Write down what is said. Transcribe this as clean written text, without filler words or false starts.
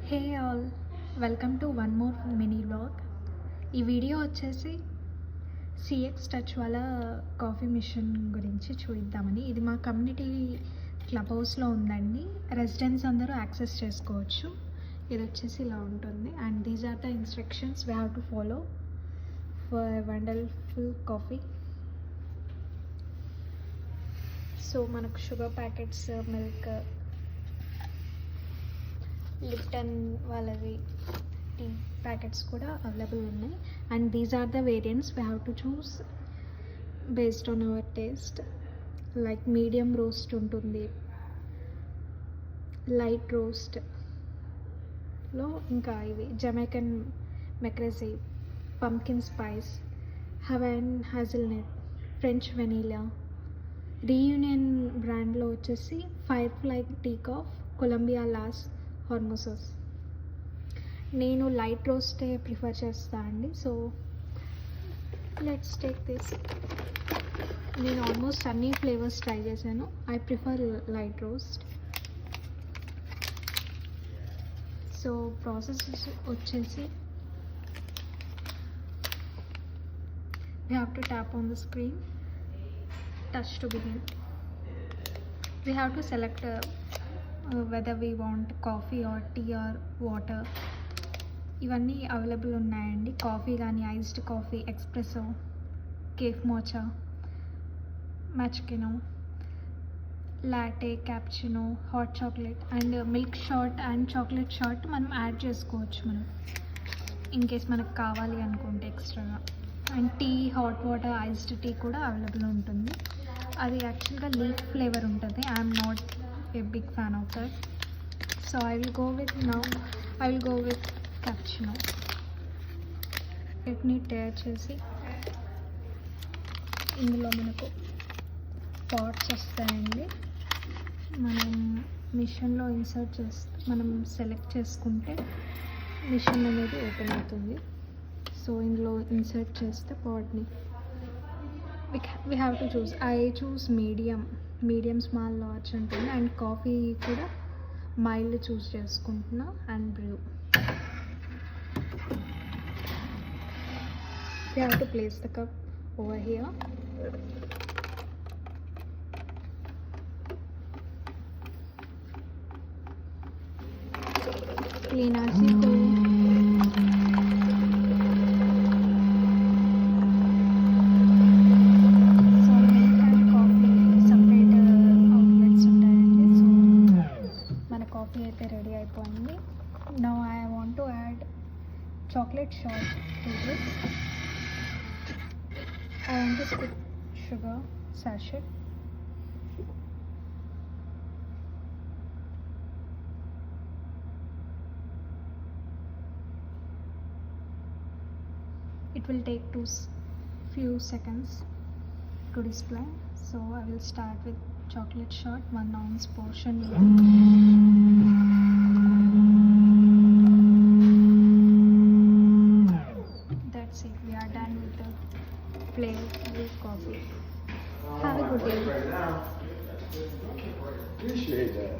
Hey all, welcome to one more mini vlog. ఈ video వచ్చేసి CX touch వాళ్ళ coffee machine గురించి చూద్దామని. ఇది మా కమ్యూనిటీ క్లబ్ హౌస్లో ఉందండి. రెసిడెంట్స్ అందరూ యాక్సెస్ చేసుకోవచ్చు. ఇది వచ్చేసి ఇలా ఉంటుంది and these are the instructions we have to follow for wonderful coffee. So మనకు షుగర్ ప్యాకెట్స్, మిల్క్, లిప్టన్ వాళ్ళవి టీ ప్యాకెట్స్ కూడా అవైలబుల్ ఉన్నాయి. And these are the variants we have to choose based on our taste. Like medium roast ఉంటుంది, light రోస్ట్లో ఇంకా ఇవి Jamaican me crazy, pumpkin spice, Hawaiian hazelnut, French vanilla. Reunion బ్రాండ్లో వచ్చేసి firefly decaf, Colombia Las Hermosas. నేను light రోస్టే prefer చేస్తా అండి. So let's take this. నేను ఆల్మోస్ట్ అన్ని ఫ్లేవర్స్ ట్రై చేశాను. I prefer light roast. So process వచ్చేసి we have to tap on the screen, touch to begin. We have to select whether we want coffee or tea or water. ఇవన్నీ available ఉన్నాయండి. Coffee కానీ iced coffee, espresso, cafe mocha, మ్యాచికినో, latte, cappuccino, hot chocolate and milk shot and chocolate shot మనం add చేసుకోవచ్చు మనం in case మనకు కావాలి అనుకుంటే ఎక్స్ట్రాగా. And tea, hot water, iced tea కూడా అవైలబుల్ ఉంటుంది. అది యాక్చువల్గా లీఫ్ ఫ్లేవర్ ఉంటుంది. I'm not a big fan of that. So I will go with cappuccino. వీటిని తయారు చేసి ఇందులో మనకు పాట్స్ వస్తాయండి. మనం మిషన్లో మనం సెలెక్ట్ చేసుకుంటే మిషన్ అనేది ఓపెన్ అవుతుంది. సో ఇందులో ఇన్సర్ట్ చేస్తే పాట్ని we have to choose. I choose medium, small, large ఉంటుంది. అండ్ కాఫీ కూడా మైల్డ్ చూస్ చేసుకుంటున్నా and brew. We have to place the cup over here. Clean as you go. So milk and coffee separate outlets ఉంటాయండి. So మన coffee అయితే ready అయిపోయింది. Now I want to add chocolate shot to this. I want to put sugar sachet. It will take few seconds to display. So I will start with chocolate shot, 1 ounce portion. That's it. We are done with the flavor coffee. Have a good day. Appreciate that.